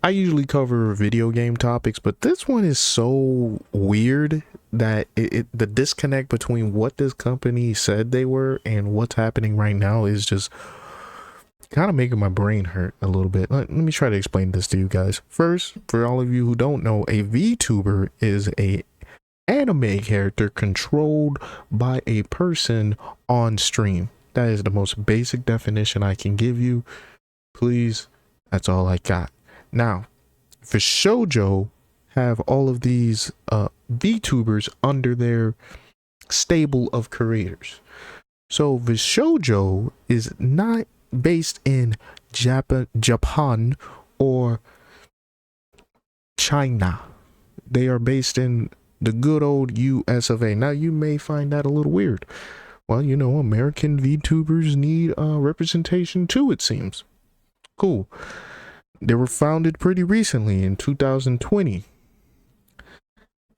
I usually cover video game topics, but this one is so weird that the disconnect between what this company said they were and what's happening right now is just kind of making my brain hurt a little bit. Let me try to explain this to you guys. First, for all of you who don't know, a VTuber is a anime character controlled by a person on stream. That is the most basic definition I can give you. Please, that's all I got. Now, VShojo have all of these VTubers under their stable of creators. So VShojo is not based in Japan or China. They are based in the good old US of A. Now, you may find that a little weird. Well, you know, American VTubers need representation too, it seems. Cool. They were founded pretty recently in 2020.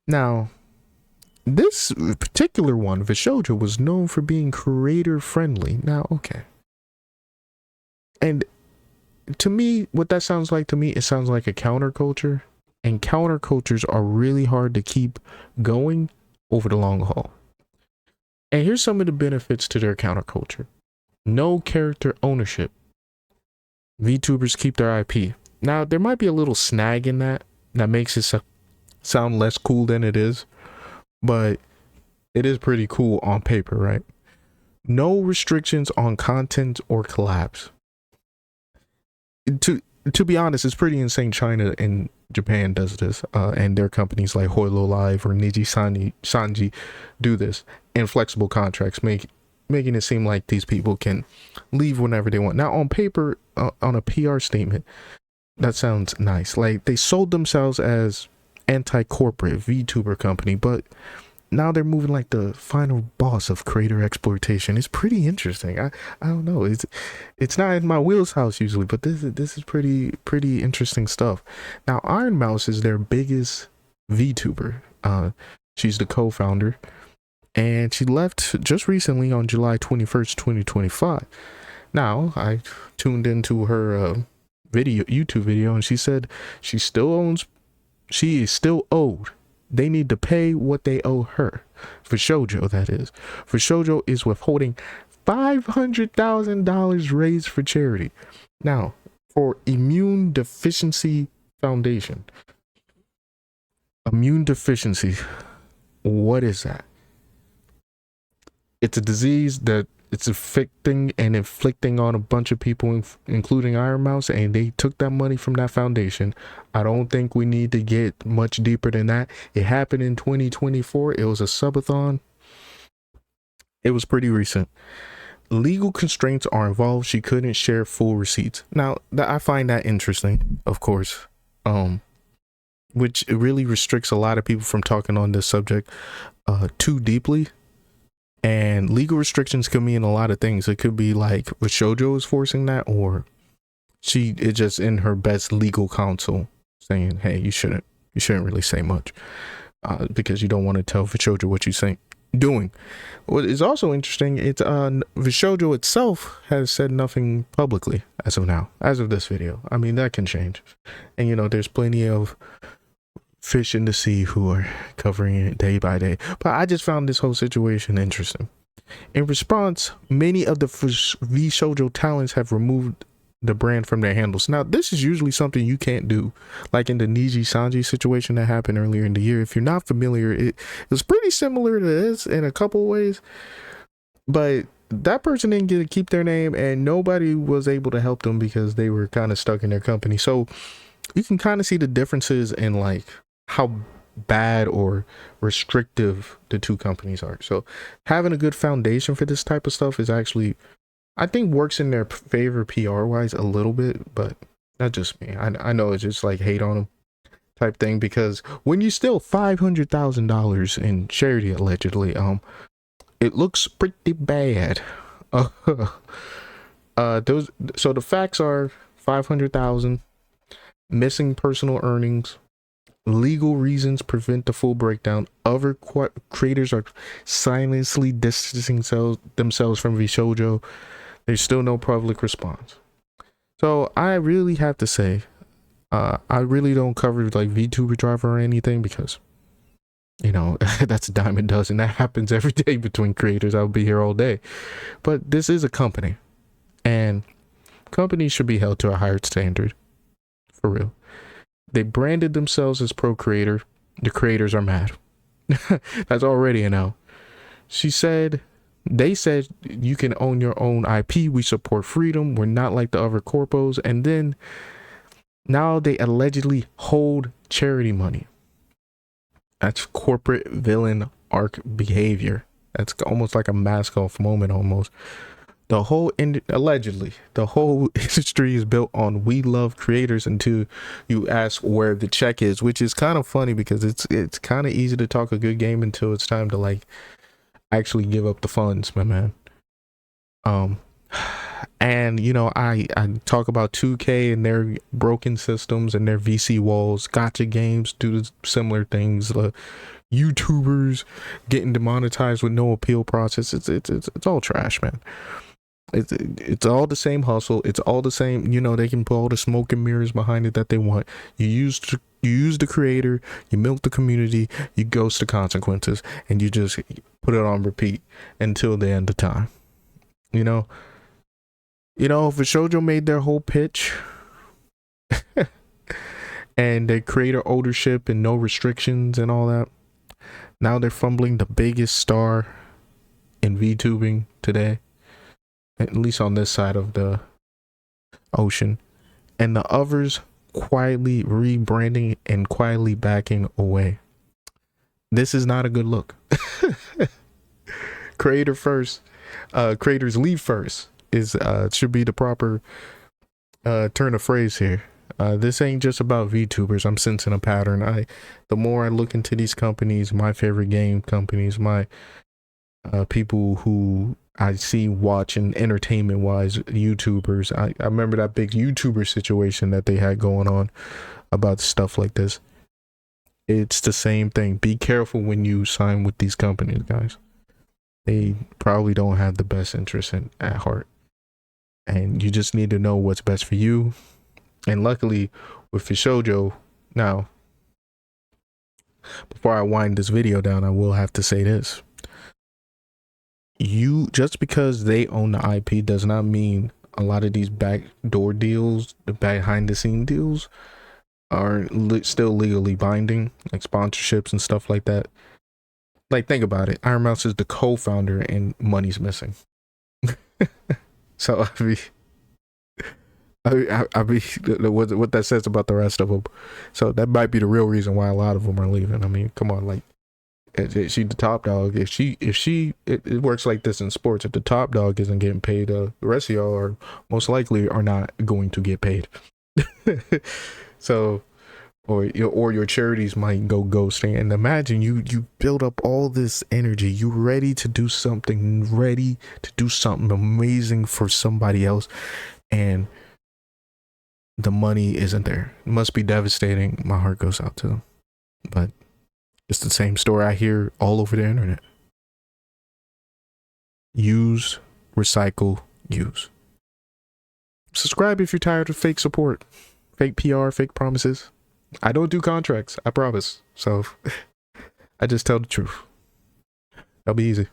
Now, this particular one, VShojo, was known for being creator friendly. Now, okay. And to me, what that sounds like to me, it sounds like a counterculture. And countercultures are really hard to keep going over the long haul. And here's some of the benefits to their counterculture. No character ownership. VTubers keep their IP. Now, there might be a little snag in that makes it sound less cool than it is, but it is pretty cool on paper, right? No restrictions on content or collabs. To be honest, it's pretty insane China and Japan does this, and their companies like Hololive or Sanji do this, and flexible contracts, making it seem like these people can leave whenever they want. Now, on paper, on a PR statement, that sounds nice. Like, they sold themselves as anti-corporate VTuber company, but now they're moving like the final boss of creator exploitation. It's pretty interesting. I don't know. It's not in my wheelhouse usually, but this is pretty interesting stuff. Now, Ironmouse is their biggest VTuber. She's the co-founder, and she left just recently on July 21st, 2025. Now, I tuned into her YouTube video, and she said she is still owed. They need to pay what they owe her. VShojo, that is. VShojo is withholding $500,000 raised for charity. Now, for Immune Deficiency Foundation. Immune deficiency. What is that? It's a disease that it's affecting and inflicting on a bunch of people, including Ironmouse, and they took that money from that foundation. I don't think we need to get much deeper than that. It happened in 2024. It was a subathon. It was pretty recent. Legal constraints are involved. She couldn't share full receipts. Now, I find that interesting, of course, which really restricts a lot of people from talking on this subject too deeply. And legal restrictions could mean a lot of things. It could be like VShojo is forcing that, or she is just in her best legal counsel saying, hey, you shouldn't really say much because you don't want to tell VShojo what you're doing. What is also interesting, it's VShojo itself has said nothing publicly as of now, as of this video. I mean, that can change. And, you know, there's plenty of fish in the sea who are covering it day by day, but I just found this whole situation interesting. In response, many of the VShojo talents have removed the brand from their handles. Now, this is usually something you can't do, like in the Niji Sanji situation that happened earlier in the year. If you're not familiar, it was pretty similar to this in a couple ways, but that person didn't get to keep their name, and nobody was able to help them because they were kind of stuck in their company. So you can kind of see the differences in like how bad or restrictive the two companies are. So having a good foundation for this type of stuff is actually, I think, works in their favor PR wise a little bit, but not just me. I know it's just like hate on them type thing, because when you steal $500,000 in charity allegedly, it looks pretty bad. So the facts are 500,000, missing personal earnings, legal reasons prevent the full breakdown. Other creators are silently distancing themselves from VShojo. There's still no public response. So I really have to say, I really don't cover like VTuber driver or anything because, you know, that's a dime a dozen. That happens every day between creators. I'll be here all day. But this is a company, and companies should be held to a higher standard, for real. They branded themselves as pro creator. The creators are mad. That's already an L. They said you can own your own IP. We support freedom. We're not like the other corpos. And then now they allegedly hold charity money. That's corporate villain arc behavior. That's almost like a mask off moment almost. Allegedly, the whole industry is built on we love creators until you ask where the check is, which is kind of funny because it's kind of easy to talk a good game until it's time to like actually give up the funds, my man. And you know, I talk about 2K and their broken systems and their VC walls, gacha games do similar things. YouTubers getting demonetized with no appeal process. It's all trash, man. It's all the same hustle. It's all the same. You know, they can put all the smoke and mirrors behind it that they want. You use the creator, you milk the community, you ghost the consequences, and you just put it on repeat until the end of time. You know, VShojo made their whole pitch, and their creator ownership and no restrictions and all that. Now they're fumbling the biggest star in VTubing today, at least on this side of the ocean, and the others quietly rebranding and quietly backing away. This is not a good look. Creator first, creators leave first is should be the proper turn of phrase here. This ain't just about VTubers. I'm sensing a pattern. The more I look into these companies, my favorite game companies, my people who I see watching entertainment wise, YouTubers. I remember that big YouTuber situation that they had going on about stuff like this. It's the same thing. Be careful when you sign with these companies, guys. They probably don't have the best interest at heart. And you just need to know what's best for you. And luckily with VShojo, now, before I wind this video down, I will have to say this. Just because they own the IP does not mean a lot of these backdoor deals, the behind the scene deals, are still legally binding, like sponsorships and stuff like that. Like, think about it. Ironmouse is the co-founder and money's missing. So I mean, what that says about the rest of them. So that might be the real reason why a lot of them are leaving. I mean, come on, like, she the top dog. It works like this in sports. If the top dog isn't getting paid, the rest of y'all are most likely are not going to get paid. So, or your charities might go ghosting. And imagine you build up all this energy. You ready to do something amazing for somebody else, and the money isn't there. It must be devastating. My heart goes out to them. But it's the same story I hear all over the internet. Use, recycle, use. Subscribe if you're tired of fake support, fake PR, fake promises. I don't do contracts, I promise. So I just tell the truth. That'll be easy.